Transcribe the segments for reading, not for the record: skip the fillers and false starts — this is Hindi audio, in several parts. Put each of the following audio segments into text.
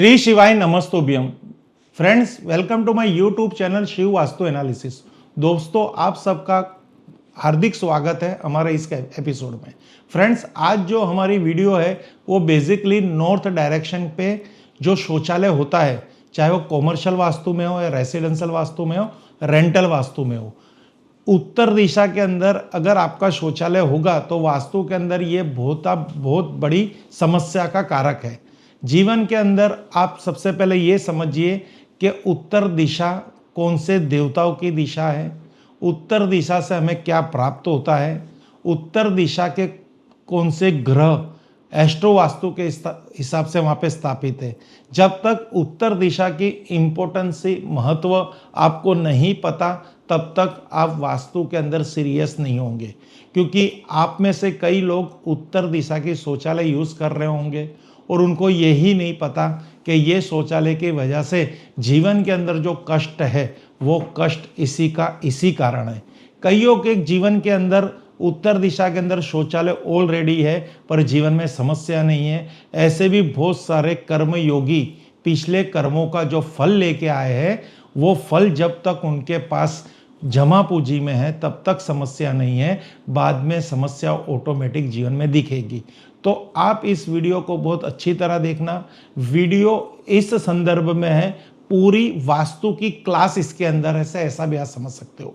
श्री शिवाय नमस्तोभ्यम। Friends, welcome to my YouTube channel Shiv vastu analysis. दोस्तों, आप सबका हार्दिक स्वागत है हमारे इस एपिसोड में। फ्रेंड्स, आज जो हमारी वीडियो है वो बेसिकली नॉर्थ डायरेक्शन पे जो शौचालय होता है, चाहे वो कॉमर्शियल वास्तु में हो या रेसिडेंशियल वास्तु में हो, रेंटल वास्तु में हो, उत्तर दिशा के अंदर अगर आपका शौचालय होगा तो वास्तु के अंदर ये बहुत बड़ी समस्या का कारक है। जीवन के अंदर आप सबसे पहले ये समझिए कि उत्तर दिशा कौन से देवताओं की दिशा है, उत्तर दिशा से हमें क्या प्राप्त होता है, उत्तर दिशा के कौन से ग्रह एस्ट्रो वास्तु के हिसाब से वहाँ पे स्थापित है। जब तक उत्तर दिशा की इम्पोर्टेंस महत्व आपको नहीं पता तब तक आप वास्तु के अंदर सीरियस नहीं होंगे, क्योंकि आप में से कई लोग उत्तर दिशा की शौचालय यूज़ कर रहे होंगे और उनको यही नहीं पता कि ये शौचालय की वजह से जीवन के अंदर जो कष्ट है वो कष्ट इसी कारण है। कईयों के जीवन के अंदर उत्तर दिशा के अंदर शौचालय ऑलरेडी है पर जीवन में समस्या नहीं है। ऐसे भी बहुत सारे कर्म योगी पिछले कर्मों का जो फल लेके आए हैं वो फल जब तक उनके पास जमा पूंजी में है तब तक समस्या नहीं है, बाद में समस्या ऑटोमेटिक जीवन में दिखेगी। तो आप इस वीडियो को बहुत अच्छी तरह देखना। वीडियो इस संदर्भ में है, पूरी वास्तु की क्लास इसके अंदर है, ऐसा भी आप समझ सकते हो।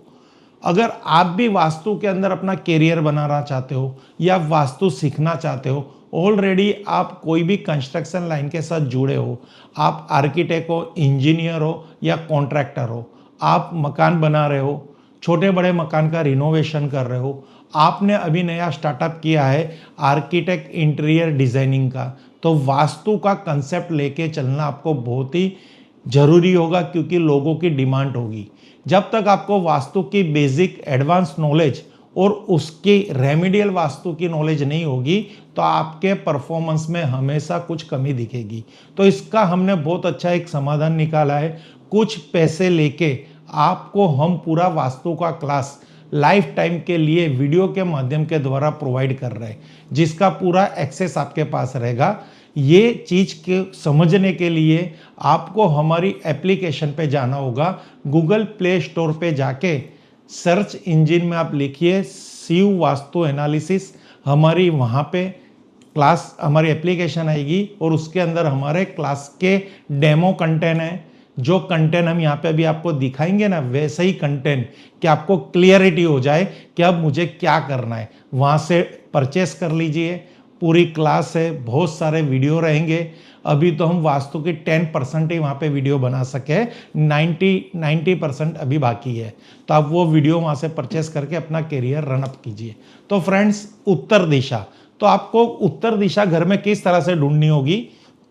अगर आप भी वास्तु के अंदर अपना कैरियर बनाना चाहते हो या वास्तु सीखना चाहते हो, ऑलरेडी आप कोई भी कंस्ट्रक्शन लाइन के साथ जुड़े हो, आप आर्किटेक्ट हो, इंजीनियर हो या कॉन्ट्रैक्टर हो, आप मकान बना रहे हो, छोटे बड़े मकान का रिनोवेशन कर रहे हो, आपने अभी नया स्टार्टअप किया है आर्किटेक्ट इंटीरियर डिजाइनिंग का, तो वास्तु का कंसेप्ट लेके चलना आपको बहुत ही जरूरी होगा, क्योंकि लोगों की डिमांड होगी। जब तक आपको वास्तु की बेसिक एडवांस नॉलेज और उसकी रेमेडियल वास्तु की नॉलेज नहीं होगी तो आपके परफॉर्मेंस में हमेशा कुछ कमी दिखेगी। तो इसका हमने बहुत अच्छा एक समाधान निकाला है। कुछ पैसे लेके आपको हम पूरा वास्तु का क्लास लाइफ टाइम के लिए वीडियो के माध्यम के द्वारा प्रोवाइड कर रहे हैं, जिसका पूरा एक्सेस आपके पास रहेगा। ये चीज़ के समझने के लिए आपको हमारी एप्लीकेशन पे जाना होगा। गूगल प्ले स्टोर पे जाके सर्च इंजन में आप लिखिए शिव वास्तु एनालिसिस, हमारी वहाँ पे क्लास हमारी एप्लीकेशन आएगी और उसके अंदर हमारे क्लास के डेमो कंटेंट है। जो कंटेंट हम यहाँ पे अभी आपको दिखाएंगे ना, वैसे ही कंटेंट कि आपको क्लियरिटी हो जाए कि अब मुझे क्या करना है, वहाँ से परचेस कर लीजिए। पूरी क्लास है, बहुत सारे वीडियो रहेंगे। अभी तो हम वास्तु की 10% ही वहाँ पे वीडियो बना सके, 90% अभी बाकी है। तो आप वो वीडियो वहाँ से परचेस करके अपना करियर रन अप कीजिए। तो फ्रेंड्स, उत्तर दिशा, तो आपको उत्तर दिशा घर में किस तरह से ढूंढनी होगी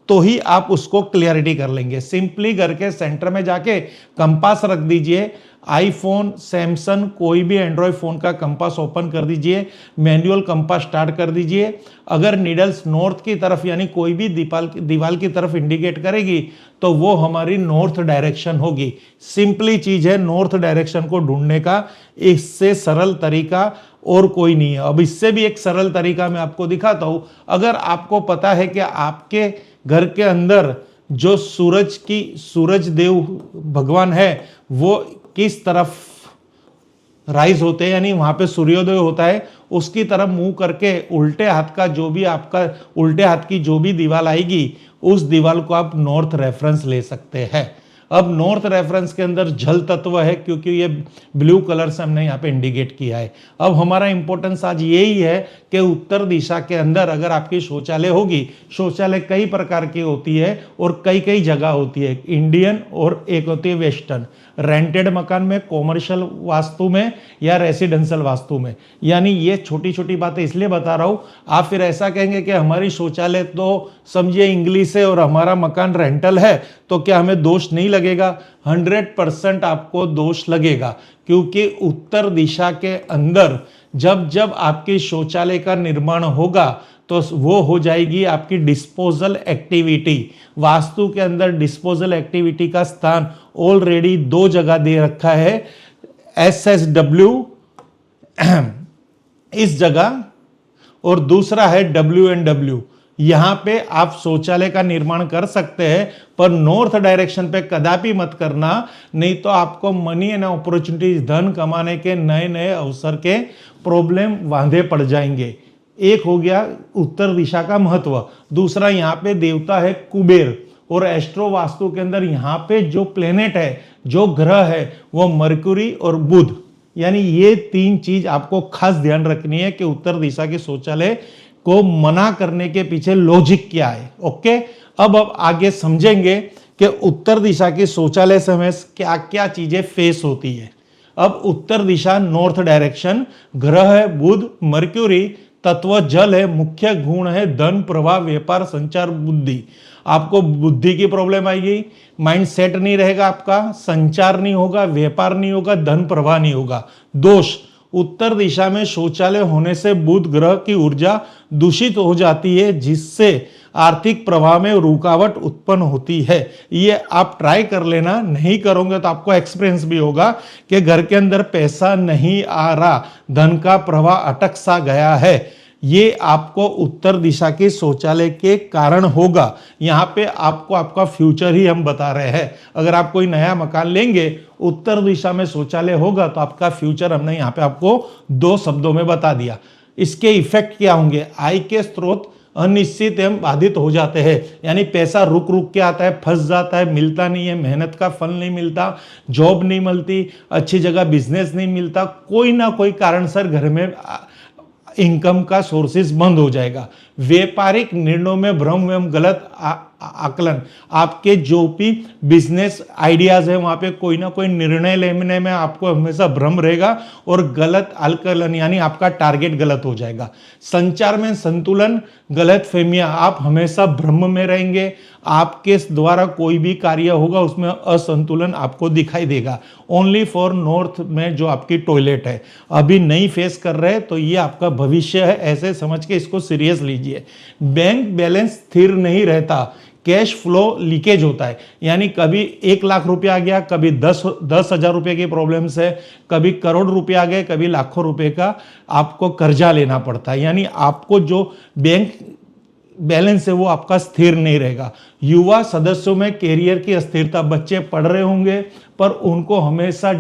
तो ही आप उसको क्लियरिटी कर लेंगे। सिंपली घर के सेंटर में जाके कंपास रख दीजिए। आईफोन, सैमसंग, कोई भी एंड्रॉयड फ़ोन का कंपास ओपन कर दीजिए, मैनुअल कंपास स्टार्ट कर दीजिए। अगर नीडल्स नॉर्थ की तरफ यानी कोई भी दीवार की तरफ इंडिकेट करेगी तो वो हमारी नॉर्थ डायरेक्शन होगी। सिंपली चीज़ है नॉर्थ डायरेक्शन को ढूंढने का, इससे सरल तरीका और कोई नहीं है। अब इससे भी एक सरल तरीका मैं आपको दिखाता हूँ। अगर आपको पता है कि आपके घर के अंदर जो सूरज देव भगवान है वो किस तरफ राइज होते हैं, यानी वहां पे सूर्योदय होता है, उसकी तरफ मुंह करके उल्टे हाथ का जो भी आपका उल्टे हाथ की जो भी दीवार आएगी उस दीवार को आप नॉर्थ रेफरेंस ले सकते हैं। अब नॉर्थ रेफरेंस के अंदर जल तत्व है, क्योंकि ये ब्लू कलर से हमने यहाँ पे इंडिकेट किया है। अब हमारा इंपॉर्टेंस आज यही है कि उत्तर दिशा के अंदर अगर आपकी शौचालय होगी, शौचालय कई प्रकार की होती है और कई जगह होती है, इंडियन और एक होती है वेस्टर्न। रेंटेड मकान में, कॉमर्शियल वास्तु में या रेसिडेंशियल वास्तु में। यानी ये छोटी छोटी बातें इसलिए बता रहा हूँ, आप फिर ऐसा कहेंगे कि हमारी शौचालय तो समझिए इंग्लिश है और हमारा मकान रेंटल है तो क्या हमें दोष नहीं लगेगा? 100% आपको दोष लगेगा, क्योंकि उत्तर दिशा के अंदर जब आपकी शौचालय का निर्माण होगा तो वो हो जाएगी आपकी डिस्पोजल एक्टिविटी। वास्तु के अंदर डिस्पोजल एक्टिविटी का स्थान ऑलरेडी 2 जगह दे रखा है, SSW इस जगह और दूसरा है WNW। यहाँ पे आप शौचालय का निर्माण कर सकते हैं, पर नॉर्थ डायरेक्शन पे कदापि मत करना, नहीं तो आपको मनी एंड अपॉर्चुनिटीज, धन कमाने के नए नए अवसर के प्रॉब्लम वांधे पड़ जाएंगे। एक हो गया उत्तर दिशा का महत्व। दूसरा, यहाँ पे देवता है कुबेर, और एस्ट्रो वास्तु के अंदर यहाँ पे जो प्लेनेट है, जो ग्रह है, वो मरकुरी और बुध, यानी ये तीन चीज आपको खास ध्यान रखनी है कि उत्तर दिशा के शौचालय को मना करने के पीछे लॉजिक क्या है। ओके, अब आगे समझेंगे कि उत्तर दिशा के शौचालय से हमें क्या क्या चीजें फेस होती है। अब उत्तर दिशा, नॉर्थ डायरेक्शन, ग्रह है बुध, मर्क्यूरी, तत्व जल है, मुख्य गुण है धन, प्रवाह, व्यापार, संचार, बुद्धि। आपको बुद्धि की प्रॉब्लम आएगी, माइंड सेट नहीं रहेगा आपका, संचार नहीं होगा, व्यापार नहीं होगा, धन प्रवाह नहीं होगा। दोष, उत्तर दिशा में शौचालय होने से बुध ग्रह की ऊर्जा दूषित हो जाती है, जिससे आर्थिक प्रवाह में रुकावट उत्पन्न होती है। ये आप ट्राई कर लेना, नहीं करोगे तो आपको एक्सपीरियंस भी होगा कि घर के अंदर पैसा नहीं आ रहा, धन का प्रवाह अटक सा गया है। ये आपको उत्तर दिशा के शौचालय के कारण होगा। यहाँ पे आपको आपका फ्यूचर ही हम बता रहे हैं। अगर आप कोई नया मकान लेंगे, उत्तर दिशा में शौचालय होगा तो आपका फ्यूचर हमने यहाँ पे आपको 2 शब्दों में बता दिया। इसके इफेक्ट क्या होंगे? आय के स्रोत अनिश्चित एवं बाधित हो जाते हैं, यानी पैसा रुक रुक के आता है, फंस जाता है, मिलता नहीं है, मेहनत का फल नहीं मिलता, जॉब नहीं मिलती, अच्छी जगह बिजनेस नहीं मिलता, कोई ना कोई कारण सर घर में इनकम का सोर्सेज बंद हो जाएगा। व्यापारिक निर्णयों में भ्रम एवं गलत आकलन, आपके जो भी बिजनेस आइडियाज है वहां पे कोई ना कोई निर्णय लेने में आपको हमेशा भ्रम रहेगा और गलत आकलन, यानी आपका टारगेट गलत हो जाएगा। संचार में संतुलन, गलत फहमियां, आप हमेशा भ्रम में रहेंगे, आपके द्वारा कोई भी कार्य होगा उसमें असंतुलन आपको दिखाई देगा। ओनली फॉर नॉर्थ में जो आपकी टॉयलेट है अभी नहीं फेस कर रहे तो ये आपका भविष्य है, ऐसे समझ के इसको सीरियस लीजिए। बैंक बैलेंस स्थिर नहीं रहता, कैश फ्लो लीकेज होता है, यानी कभी 1 लाख रुपया आ गया, कभी 10,000 रुपये की प्रॉब्लम्स है, कभी करोड़ रुपये आ गए, कभी लाखों रुपए का आपको कर्जा लेना पड़ता है, यानी आपको जो बैंक बैलेंस है वो आपका स्थिर नहीं रहेगा। युवा सदस्यों में कैरियर की अस्थिरता, बच्चे पढ़ रहे होंगे पर उनको हमेशा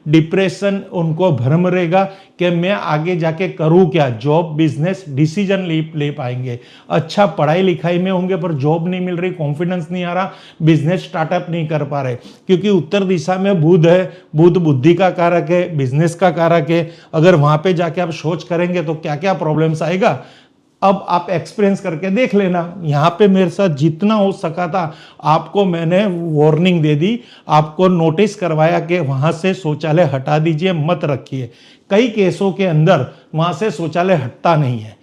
डिप्रेशन, उनको भ्रम रहेगा कि मैं आगे जाके करूं क्या, जॉब बिजनेस डिसीजन ले पाएंगे। अच्छा पढ़ाई लिखाई में होंगे पर जॉब नहीं मिल रही, कॉन्फिडेंस नहीं आ रहा, बिजनेस स्टार्टअप नहीं कर पा रहे, क्योंकि उत्तर दिशा में बुध है, बुध बुद्धि का कारक है, बिजनेस का कारक है। अगर वहां पे जाके आप सोच करेंगे तो क्या क्या प्रॉब्लम्स आएगा, अब आप एक्सपीरियंस करके देख लेना। यहाँ पे मेरे साथ जितना हो सका था आपको मैंने वार्निंग दे दी, आपको नोटिस करवाया कि वहां से शौचालय हटा दीजिए, मत रखिए। कई केसों के अंदर वहां से शौचालय हटता नहीं है।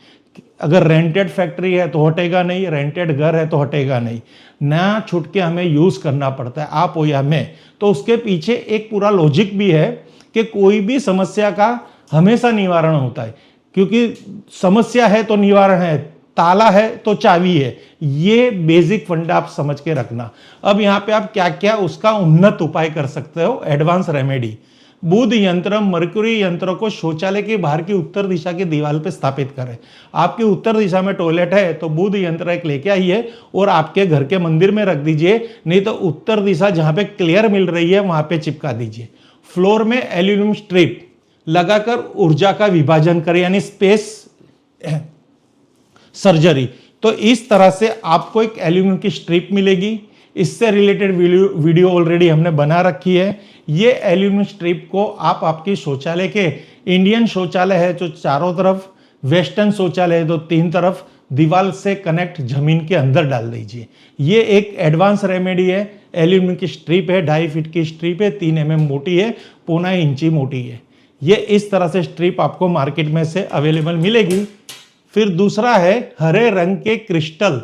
अगर रेंटेड फैक्ट्री है तो हटेगा नहीं, रेंटेड घर है तो हटेगा नहीं, नया छुट के हमें यूज करना पड़ता है, आप हो या मैं। तो उसके पीछे एक पूरा लॉजिक भी है कि कोई भी समस्या का हमेशा निवारण होता है, क्योंकि समस्या है तो निवारण है, ताला है तो चाबी है। ये बेसिक फंडा आप समझ के रखना। अब यहाँ पे आप क्या क्या उसका उन्नत उपाय कर सकते हो, एडवांस रेमेडी। बुध यंत्र, मर्क्यूरी यंत्र को शौचालय के बाहर की उत्तर दिशा की दीवार पे स्थापित करें। आपकी उत्तर दिशा में टॉयलेट है तो बुध यंत्र एक लेके आइए और आपके घर के मंदिर में रख दीजिए, नहीं तो उत्तर दिशा जहां पे क्लियर मिल रही है वहां पे चिपका दीजिए। फ्लोर में एल्यूमिनियम स्ट्रिप लगाकर ऊर्जा का विभाजन करें, यानी स्पेस सर्जरी। तो इस तरह से आपको एक एल्यूमिनियम की स्ट्रिप मिलेगी। इससे रिलेटेड वीडियो ऑलरेडी हमने बना रखी है। ये एल्यूमिनियम स्ट्रिप को आप आपकी शौचालय के, इंडियन शौचालय है जो चारों तरफ, वेस्टर्न शौचालय है तो 3 तरफ, दीवार से कनेक्ट जमीन के अंदर डाल दीजिए। ये एक एडवांस रेमेडी है। एल्यूमिनियम की स्ट्रिप है, 2.5 फीट की स्ट्रिप है, 3 mm मोटी है, 0.25 इंची मोटी है। ये इस तरह से स्ट्रिप आपको मार्केट में से अवेलेबल मिलेगी। फिर दूसरा है हरे रंग के क्रिस्टल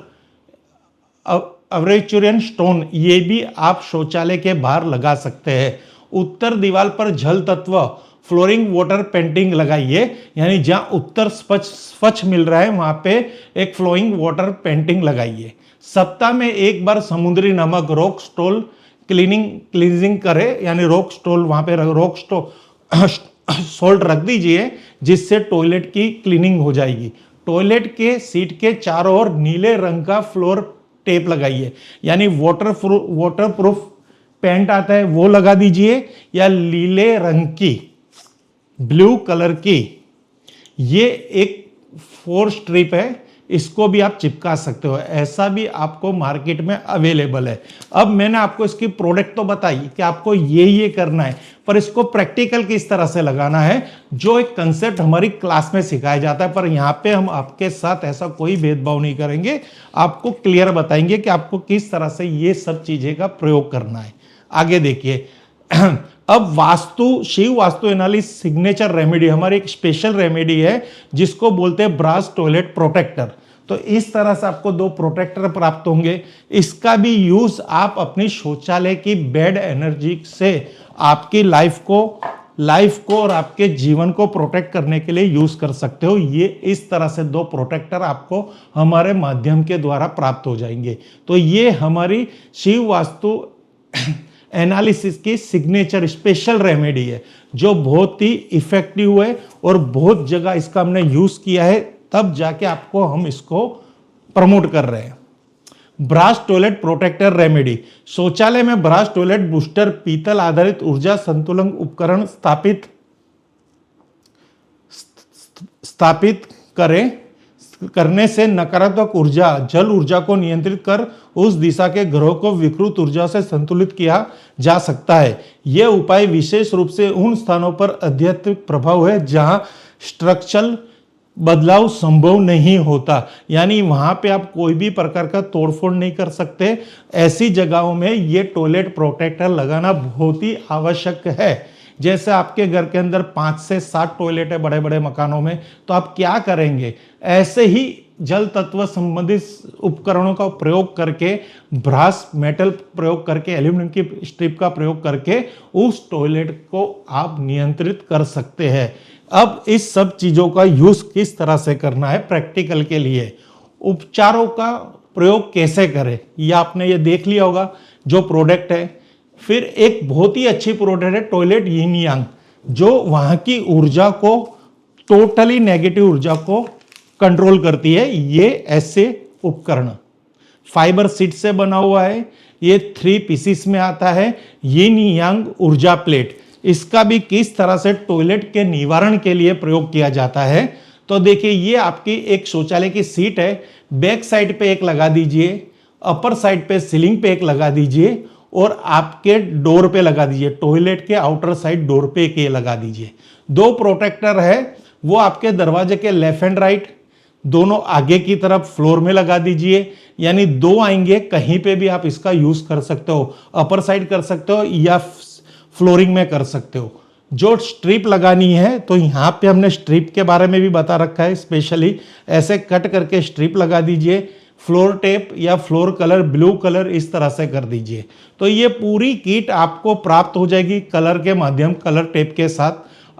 अवेचुरियन स्टोन, ये भी आप शौचालय के बाहर लगा सकते हैं। उत्तर दीवार पर जल तत्व फ्लोरिंग वाटर पेंटिंग लगाइए, यानी जहां उत्तर स्वच्छ मिल रहा है वहां पे एक फ्लोइंग वाटर पेंटिंग लगाइए। सप्ताह में 1 बार समुद्री नमक रॉक स्टोल क्लींजिंग करे, यानी रॉक स्टोल, वहां पे रॉक सॉल्ट रख दीजिए, जिससे टॉयलेट की क्लीनिंग हो जाएगी। टॉयलेट के सीट के चारों ओर नीले रंग का फ्लोर टेप लगाइए, यानी वाटरप्रूफ पेंट आता है वो लगा दीजिए, या नीले रंग की, ब्लू कलर की, ये एक 4 स्ट्रिप है, इसको भी आप चिपका सकते हो। ऐसा भी आपको मार्केट में अवेलेबल है। अब मैंने आपको इसकी प्रोडक्ट तो बताई कि आपको ये करना है, पर इसको प्रैक्टिकल किस तरह से लगाना है, जो एक कंसेप्ट हमारी क्लास में सिखाया जाता है, पर यहाँ पे हम आपके साथ ऐसा कोई भेदभाव नहीं करेंगे, आपको क्लियर बताएंगे कि आपको किस तरह से ये सब चीजें का प्रयोग करना है। आगे देखिए, अब Shiv vastu analysis signature remedy हमारी एक स्पेशल रेमेडी है जिसको बोलते हैं ब्रास टॉयलेट प्रोटेक्टर। तो इस तरह से आपको 2 प्रोटेक्टर प्राप्त होंगे। इसका भी यूज आप अपनी शौचालय की बैड एनर्जी से आपकी लाइफ को और आपके जीवन को प्रोटेक्ट करने के लिए यूज कर सकते हो। ये इस तरह से 2 प्रोटेक्टर आपको हमारे माध्यम के द्वारा प्राप्त हो जाएंगे। तो ये हमारी शिव वास्तु एनालिसिस की सिग्नेचर स्पेशल रेमेडी है, जो बहुत ही इफेक्टिव है और बहुत जगह इसका हमने यूज किया है, तब जाके आपको हम इसको प्रमोट कर रहे हैं। ब्रास टॉयलेट प्रोटेक्टर रेमेडी, शौचालय में ब्रास टॉयलेट बूस्टर पीतल आधारित ऊर्जा संतुलन उपकरण स्थापित करने से नकारात्मक ऊर्जा जल ऊर्जा को नियंत्रित कर उस दिशा के ग्रहों को विकृत ऊर्जा से संतुलित किया जा सकता है। यह उपाय विशेष रूप से उन स्थानों पर आध्यात्मिक प्रभाव है जहां स्ट्रक्चरल बदलाव संभव नहीं होता, यानी वहां पे आप कोई भी प्रकार का तोड़फोड़ नहीं कर सकते। ऐसी जगहों में ये टॉयलेट प्रोटेक्टर लगाना बहुत ही आवश्यक है। जैसे आपके घर के अंदर 5 से 7 टॉयलेट है बड़े बड़े मकानों में, तो आप क्या करेंगे, ऐसे ही जल तत्व संबंधित उपकरणों का प्रयोग करके, ब्रास मेटल प्रयोग करके, एल्यूमिनियम की स्ट्रिप का प्रयोग करके उस टॉयलेट को आप नियंत्रित कर सकते हैं। अब इस सब चीजों का यूज किस तरह से करना है प्रैक्टिकल के लिए, उपचारों का प्रयोग कैसे करें, ये आपने ये देख लिया होगा जो प्रोडक्ट है। फिर एक बहुत ही अच्छी प्रोडक्ट है टॉयलेट यिन यांग, जो वहां की ऊर्जा को, टोटली नेगेटिव ऊर्जा को कंट्रोल करती है। ये ऐसे उपकरण फाइबर सीट से बना हुआ है, ये 3 पीसीस में आता है। यिन यांग ऊर्जा प्लेट, इसका भी किस तरह से टॉयलेट के निवारण के लिए प्रयोग किया जाता है। तो देखिए, ये आपकी एक शौचालय की सीट है, बैक साइड पे एक लगा दीजिए, अपर साइड पे सीलिंग पे एक लगा दीजिए, और आपके डोर पे लगा दीजिए, टॉयलेट के आउटर साइड डोर पे एक ये लगा दीजिए। 2 प्रोटेक्टर है, वो आपके दरवाजे के लेफ्ट एंड राइट दोनों आगे की तरफ फ्लोर में लगा दीजिए, यानी 2 आएंगे, कहीं पे भी आप इसका यूज कर सकते हो, अपर साइड कर सकते हो या फ्लोरिंग में कर सकते हो। जो स्ट्रिप लगानी है, तो यहाँ पे हमने स्ट्रिप के बारे में भी बता रखा है स्पेशली, ऐसे कट करके स्ट्रिप लगा दीजिए, फ्लोर टेप या फ्लोर कलर ब्लू कलर इस तरह से कर दीजिए। तो ये पूरी किट आपको प्राप्त हो जाएगी कलर के माध्यम, कलर टेप के साथ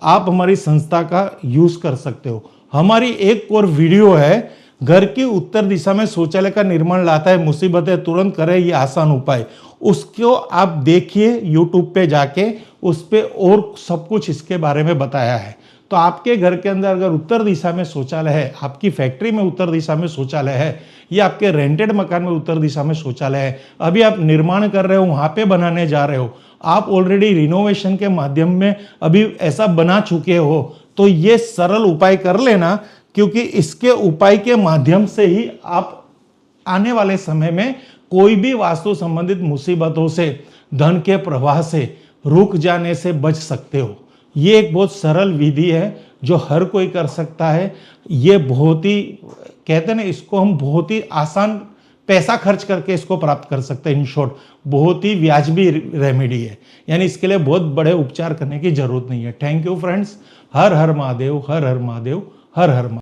आप हमारी संस्था का यूज कर सकते हो। हमारी एक और वीडियो है, घर की उत्तर दिशा में शौचालय का निर्माण लाता है मुसीबतें, तुरंत करें ये आसान उपाय, उसको आप देखिए यूट्यूब पे जाके, उस पे और सब कुछ इसके बारे में बताया है। तो आपके घर के अंदर अगर उत्तर दिशा में शौचालय है, आपकी फैक्ट्री में उत्तर दिशा में शौचालय है, या आपके रेंटेड मकान में उत्तर दिशा में शौचालय है, अभी आप निर्माण कर रहे हो, वहां पे बनाने जा रहे हो, आप ऑलरेडी रिनोवेशन के माध्यम में अभी ऐसा बना चुके हो, तो ये सरल उपाय कर लेना, क्योंकि इसके उपाय के माध्यम से ही आप आने वाले समय में कोई भी वास्तु संबंधित मुसीबतों से, धन के प्रवाह से, रुक जाने से बच सकते हो। ये एक बहुत सरल विधि है जो हर कोई कर सकता है। ये बहुत ही, कहते हैं ना, इसको हम बहुत ही आसान पैसा खर्च करके इसको प्राप्त कर सकते हैं। इन शॉर्ट, बहुत ही व्याजबी रेमेडी है, यानी इसके लिए बहुत बड़े उपचार करने की जरूरत नहीं है। Thank you friends. Her her Mahadev, her her Mahadev, her her Mahadev.